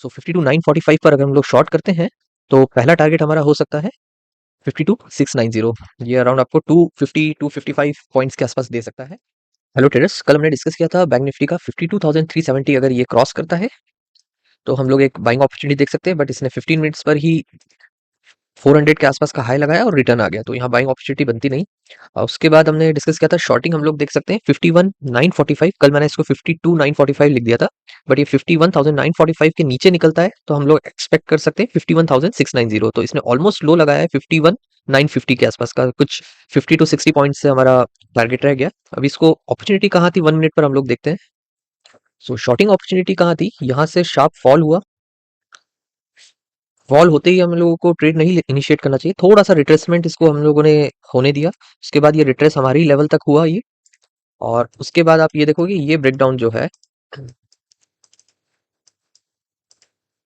सो 52,945 पर अगर हम लोग शॉर्ट करते हैं तो पहला टारगेट हमारा हो सकता है 52,690। ये अराउंड आपको 255 पॉइंट्स के आसपास दे सकता है। हेलो ट्रेडर्स, कल हमने डिस्कस किया था बैंक निफ्टी का 52,370 अगर ये क्रॉस करता है तो हम लोग एक बाइंग अपॉर्चुनिटी देख सकते हैं, बट इसने 15 मिनट्स पर ही 400 के आसपास का हाई लगाया और रिटर्न आ गया, तो यहाँ बाइंग अपॉर्चुनिटी बनती नहीं। उसके बाद हमने डिस्कस किया था शॉर्टिंग हम लोग देख सकते हैं 51,945। कल मैंने इसको 52,945 लिख दिया था, बट ये 51,945 के नीचे निकलता है तो हम लोग एक्सपेक्ट कर सकते हैं 51,690। तो इसने ऑलमोस्ट लो लगाया है 51,950 के आसपास का, कुछ 50 to 60 पॉइंट से हमारा टारगेट रह गया। अब इसको अपॉर्चुनिटी कहाँ थी 1 मिनट पर हम लोग देखते हैं। सो शॉर्टिंग अपॉर्चुनिटी कहाँ थी, यहाँ से शार्प फॉल हुआ, फॉल होते ही हम लोगों को ट्रेड नहीं इनिशिएट करना चाहिए, थोड़ा सा रिट्रेसमेंट इसको हम लोगों ने होने दिया। उसके बाद ये रिट्रेस हमारी लेवल तक हुआ ये, और उसके बाद आप ये देखोगे ये ब्रेकडाउन जो है,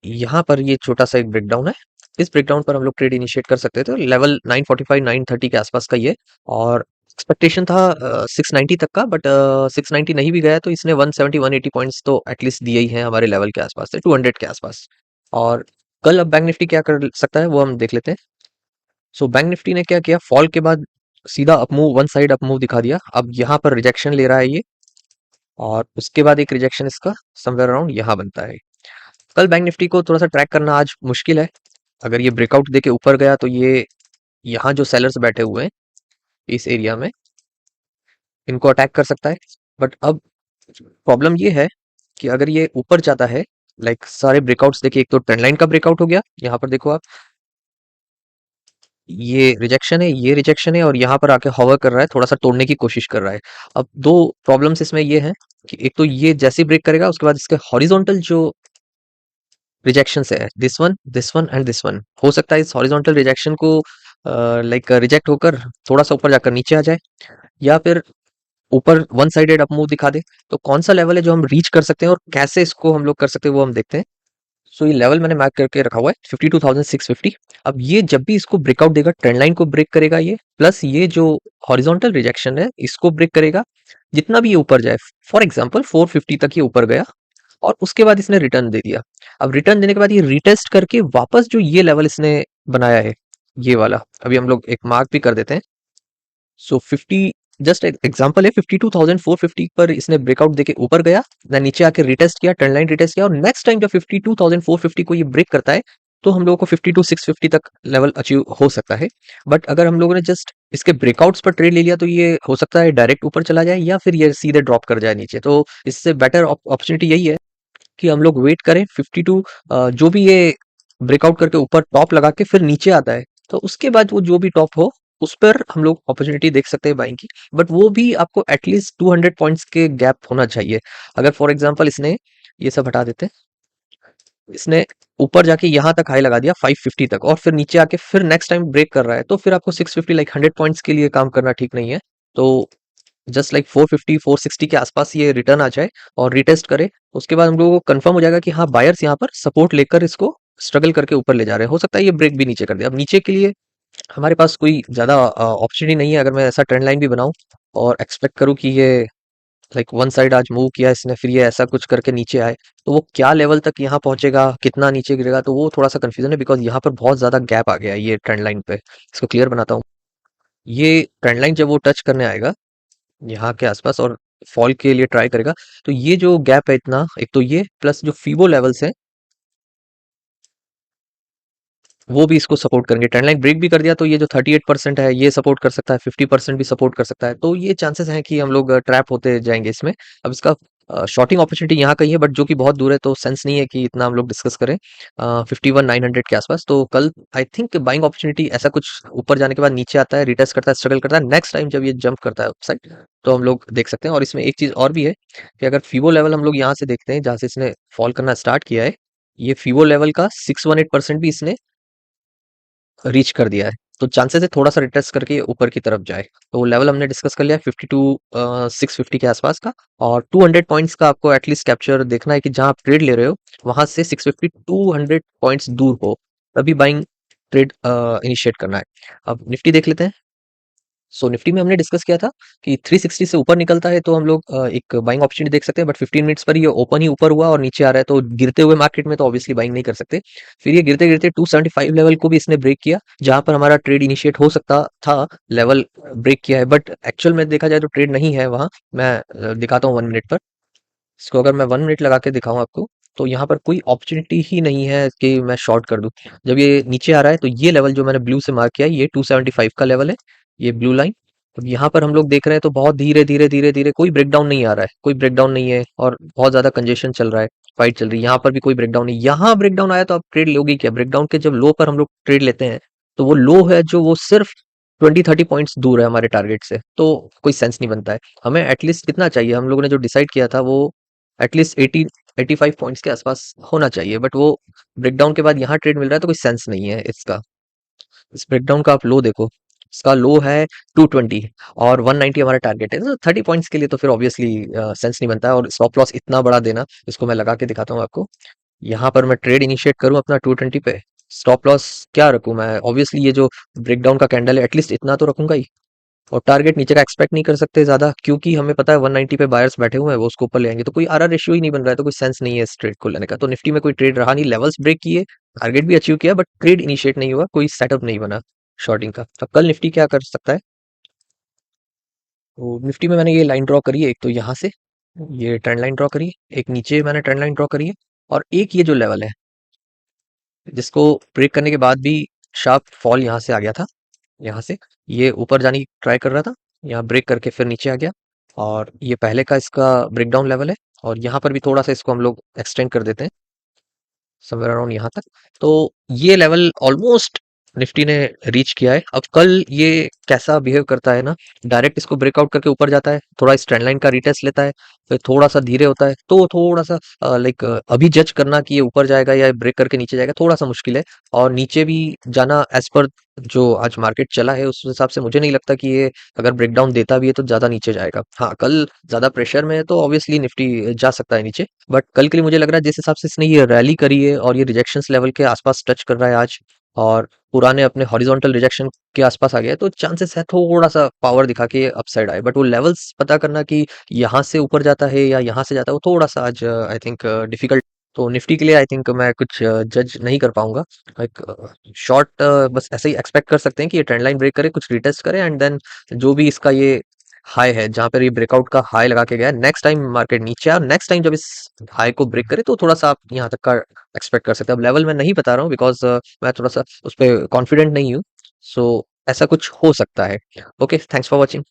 यहाँ पर ये छोटा सा एक ब्रेकडाउन है, इस ब्रेकडाउन पर हम लोग ट्रेड इनिशिएट कर सकते थे। लेवल 945 930 के आसपास का ये, और एक्सपेक्टेशन था 690 तक का, बट 690 नहीं भी गया तो इसने 170 180 पॉइंट्स तो एटलीस्ट दिए ही हैं हमारे लेवल के आसपास से, 200 के आसपास। और कल अब बैंक निफ्टी क्या कर सकता है वो हम देख लेते हैं। सो बैंक निफ्टी ने क्या किया, फॉल के बाद सीधा अपमूव, वन साइड अपमूव दिखा दिया। अब यहाँ पर रिजेक्शन ले रहा है ये, और उसके बाद एक रिजेक्शन इसका समवेयर अराउंड यहाँ बनता है। कल बैंक निफ्टी को थोड़ा सा ट्रैक करना आज मुश्किल है। अगर ये ब्रेकआउट देके ऊपर गया तो ये यहाँ जो सेलर्स बैठे हुए हैं इस एरिया में, इनको अटैक कर सकता है। बट अब प्रॉब्लम ये है कि अगर ये ऊपर जाता है, लाइक सारे ब्रेकआउट्स देखिए, एक तो ट्रेंड लाइन का ब्रेकआउट हो गया, यहाँ पर देखो आप, ये रिजेक्शन है, ये रिजेक्शन है, और यहाँ पर आके हॉवर कर रहा है, थोड़ा सा तोड़ने की कोशिश कर रहा है। अब दो प्रॉब्लम्स इसमें ये हैं कि एक तो ये जैसे ब्रेक करेगा उसके बाद इसके हॉरिजॉन्टल जो रिजेक्शन है, this one and this one, हो सकता है इस हॉरिजॉन्टल रिजेक्शन को लाइक रिजेक्ट होकर थोड़ा सा ऊपर जाकर नीचे आ जाए, या फिर ऊपर वन साइडेड अप मूव दिखा दे। तो कौन सा लेवल है जो हम रीच कर सकते हैं और कैसे इसको हम लोग कर सकते हैं वो हम देखते हैं। सो ये लेवल मैंने मार्क करके रखा हुआ है 52,650। अब ये जब भी इसको ब्रेकआउट देगा, ट्रेंड लाइन को ब्रेक करेगा ये, प्लस ये जो हॉरिजॉन्टल रिजेक्शन है इसको ब्रेक करेगा, जितना भी ये ऊपर जाए, फॉर एग्जांपल 450 तक ये ऊपर गया और उसके बाद इसने रिटर्न दे दिया। अब रिटर्न देने के बाद ये रिटेस्ट करके वापस जो ये लेवल इसने बनाया है, ये वाला, अभी हम लोग एक मार्क भी कर देते हैं। सो 50, जस्ट एक एग्जांपल है, 52,450 पर इसने ब्रेकआउट देके ऊपर गया, देन नीचे आके रिटेस्ट किया, ट्रेंड लाइन रिटेस्ट किया, और नेक्स्ट टाइम जब 52,450 को ये ब्रेक करता है तो हम लोगों को 52,650 तक लेवल अचीव हो सकता है। बट अगर हम लोगों ने जस्ट इसके ब्रेकआउट्स पर ट्रेड ले लिया तो ये हो सकता है डायरेक्ट ऊपर चला जाए या फिर ये सीधे ड्रॉप कर जाए नीचे। तो इससे बेटर अपॉर्चुनिटी यही है कि हम लोग वेट करें 52, जो भी ये ब्रेकआउट करके ऊपर टॉप लगा के फिर नीचे आता है तो उसके बाद वो जो भी टॉप हो उस पर हम लोग अपॉर्चुनिटी देख सकते हैं बाइंग की। बट वो भी आपको एटलीस्ट 200 पॉइंट्स के गैप होना चाहिए। अगर फॉर एग्जांपल इसने ये सब हटा देते हैं, इसने ऊपर जाके यहाँ तक हाई लगा दिया 550 तक, और फिर नीचे आके फिर नेक्स्ट टाइम ब्रेक कर रहा है, तो फिर आपको 650 लाइक 100 पॉइंट्स के लिए काम करना ठीक नहीं है। तो जस्ट लाइक 450 460 के आसपास ये रिटर्न आ जाए और रिटेस्ट करे, उसके बाद हम लोगों को कंफर्म हो जाएगा कि हाँ बायर्स यहाँ पर सपोर्ट लेकर इसको स्ट्रगल करके ऊपर ले जा रहे हैं। हो सकता है ये ब्रेक भी नीचे कर दे। अब नीचे के लिए हमारे पास कोई ज्यादा अपॉर्चुनिटी नहीं है। अगर मैं ऐसा ट्रेंड लाइन भी बनाऊं और एक्सपेक्ट करूं कि ये लाइक वन साइड आज मूव किया इसने, फिर ये ऐसा कुछ करके नीचे आए, तो वो क्या लेवल तक यहाँ पहुंचेगा, कितना नीचे गिरेगा, तो वो थोड़ा सा कंफ्यूजन है, बिकॉज यहाँ पर बहुत ज्यादा गैप आ गया है ये ट्रेंड लाइन पे। इसको क्लियर बनाता हूँ। ये ट्रेंड लाइन जब वो टच करने आएगा यहाँ के आसपास और फॉल के लिए ट्राई करेगा, तो ये जो गैप है इतना, एक तो ये प्लस जो फीबो लेवल्स है वो भी इसको सपोर्ट करेंगे। ट्रेंड लाइन ब्रेक भी कर दिया तो ये जो 38% है ये सपोर्ट कर सकता है, 50% भी सपोर्ट कर सकता है। तो ये चांसेस हैं कि हम लोग ट्रैप होते जाएंगे इसमें। अब इसका शॉर्टिंग अपॉर्चुनिटी यहाँ कहीं है, बट जो कि बहुत दूर है, तो सेंस नहीं है कि इतना हम लोग डिस्कस करें 51,900 के आसपास। तो कल आई थिंक बाइंग अपॉर्चुनिटी ऐसा कुछ ऊपर जाने के बाद नीचे आता है, रिटेस्ट करता है, स्ट्रगल करता है, नेक्स्ट टाइम जब ये जंप करता है अपसाइड तो हम लोग देख सकते हैं। और इसमें एक चीज और भी है कि अगर फीबो लेवल हम लोग यहाँ से देखते हैं जहाँ से इसने फॉल करना स्टार्ट किया है, ये फीबो लेवल का 618% भी इसने रीच कर दिया है, तो चांसेस है थोड़ा सा रिटेस्ट करके ऊपर की तरफ जाए। तो वो लेवल हमने डिस्कस कर लिया 52,650 के आसपास का, और 200 पॉइंट्स का आपको एटलीस्ट कैप्चर देखना है कि जहां आप ट्रेड ले रहे हो वहां से 650 200 पॉइंट्स दूर हो, तभी बाइंग ट्रेड इनिशिएट करना है। अब निफ्टी देख लेते हैं। सो निफ्टी में हमने डिस्कस किया था कि 360 से ऊपर निकलता है तो हम लोग एक बाइंग अपॉर्चुनिटी देख सकते हैं, बट 15 मिनट्स पर ये ओपन ही ऊपर हुआ और नीचे आ रहा है, तो गिरते हुए मार्केट में तो ऑब्वियसली बाइंग नहीं कर सकते। फिर ये गिरते गिरते 275 लेवल को भी इसने ब्रेक किया, जहां पर हमारा ट्रेड इनिशिएट हो सकता था। लेवल ब्रेक किया है, बट एक्चुअल में देखा जाए तो ट्रेड नहीं है वहां। मैं दिखाता हूँ 1 मिनट पर। इसको अगर मैं 1 मिनट लगा के दिखाऊं आपको, तो यहाँ पर कोई अपॉर्चुनिटी ही नहीं है कि मैं शॉर्ट कर दूं। जब ये नीचे आ रहा है तो ये लेवल जो मैंने ब्लू से मार्क किया है, ये 275 का लेवल है, ये ब्लू लाइन। तो यहाँ पर हम लोग देख रहे हैं तो बहुत धीरे धीरे धीरे धीरे, कोई ब्रेकडाउन नहीं आ रहा है, कोई ब्रेकडाउन नहीं है, और बहुत ज्यादा कंजेशन चल रहा है, फाइट चल रही है। यहाँ पर भी कोई ब्रेकडाउन नहीं, यहाँ ब्रेकडाउन आया तो आप ट्रेड लोगे क्या? ब्रेकडाउन के जब लो पर हम लोग ट्रेड लेते हैं, तो वो लो है जो वो सिर्फ 20-30 पॉइंट्स दूर है हमारे टारगेट से, तो कोई सेंस नहीं बनता है। हमें एटलीस्ट कितना चाहिए, हम लोगों ने जो डिसाइड किया था वो एटलीस्ट 85 पॉइंट्स के आसपास होना चाहिए, बट वो ब्रेकडाउन के बाद यहाँ ट्रेड मिल रहा है तो कोई सेंस नहीं है इसका। इस ब्रेकडाउन का आप लो देखो, इसका लो है 220 और 190 हमारा टारगेट है, तो 30 पॉइंट्स के लिए तो फिर ऑब्वियसली सेंस नहीं बनता है। और स्टॉप लॉस इतना बड़ा देना, इसको मैं लगा के दिखाता हूँ आपको। यहाँ पर मैं ट्रेड इनिशिएट करूँ अपना 220 पे, स्टॉप लॉस क्या रखूँ मैं? ऑब्वियसली ये जो ब्रेकडाउन का कैंडल है एटलीस्ट इतना तो रखूंगा ही, और टारगेट नीचे का एक्सपेक्ट नहीं कर सकते ज्यादा, क्योंकि हमें पता है 190 पे बायर्स बैठे हुए हैं, वो उसको ऊपर ले आएंगे, तो कोई आरआर रेशियो ही नहीं बन रहा है, तो कोई सेंस नहीं है इस ट्रेड को लेने का। तो निफ्टी में कोई ट्रेड रहा नहीं, लेवल्स ब्रेक किए, टारगेट भी अचीव किया, बट ट्रेड इनिशिएट नहीं हुआ, कोई सेटअप नहीं बना शॉर्टिंग का। अब कल निफ्टी क्या कर सकता है? तो निफ्टी में मैंने ये लाइन ड्रॉ करी है, एक तो यहाँ से ये ट्रेंड लाइन ड्रॉ करी है, एक नीचे मैंने ट्रेंड लाइन ड्रॉ करी है, और एक ये जो लेवल है जिसको ब्रेक करने के बाद भी शार्प फॉल यहाँ से आ गया था, यहाँ से ये ऊपर जाने की ट्राई कर रहा था, यहाँ ब्रेक करके फिर नीचे आ गया, और ये पहले का इसका ब्रेकडाउन लेवल है, और यहाँ पर भी थोड़ा सा इसको हम लोग एक्सटेंड कर देते हैं समवेयर अराउंड यहाँ तक। तो ये लेवल ऑलमोस्ट निफ्टी ने रीच किया है। अब कल ये कैसा बिहेव करता है ना, डायरेक्ट इसको ब्रेकआउट करके ऊपर जाता है, थोड़ा इस ट्रेंड लाइन का रिटेस्ट लेता है, फिर थोड़ा सा धीरे होता है, तो थोड़ा सा लाइक अभी जज करना कि ये ऊपर जाएगा या ब्रेक करके नीचे जाएगा थोड़ा सा मुश्किल है। और नीचे भी जाना एज पर जो आज मार्केट चला है उस हिसाब से मुझे नहीं लगता कि ये अगर ब्रेकडाउन देता भी है तो ज्यादा नीचे जाएगा। हाँ, कल ज्यादा प्रेशर में है तो ऑब्वियसली निफ्टी जा सकता है नीचे, बट कल के लिए मुझे लग रहा है जिस हिसाब से इसने ये रैली करी है और ये रिजेक्शंस लेवल के आसपास टच कर रहा है आज, और पुराने अपने हॉरिजॉन्टल रिजेक्शन के आसपास आ गया है, तो चांसेस है थोड़ा सा पावर दिखा के अपसाइड आए, बट वो लेवल्स पता करना कि यहाँ से ऊपर जाता है या यहाँ से जाता है, वो थोड़ा सा आज आई थिंक डिफिकल्ट। तो निफ्टी के लिए आई थिंक मैं कुछ जज नहीं कर पाऊंगा। एक शॉर्ट बस ऐसे ही एक्सपेक्ट कर सकते हैं कि ये ट्रेंड लाइन ब्रेक करे, कुछ रिटेस्ट करे, एंड देन जो भी इसका ये हाई है जहां पर ये ब्रेकआउट का हाई लगा के गया, नेक्स्ट टाइम मार्केट नीचे आए, नेक्स्ट टाइम जब इस हाई को ब्रेक करे तो थोड़ा सा आप यहाँ तक का एक्सपेक्ट कर सकते हैं। अब लेवल मैं नहीं बता रहा हूँ बिकॉज मैं थोड़ा सा उस पर कॉन्फिडेंट नहीं हूँ, सो ऐसा कुछ हो सकता है। Okay, thanks for watching.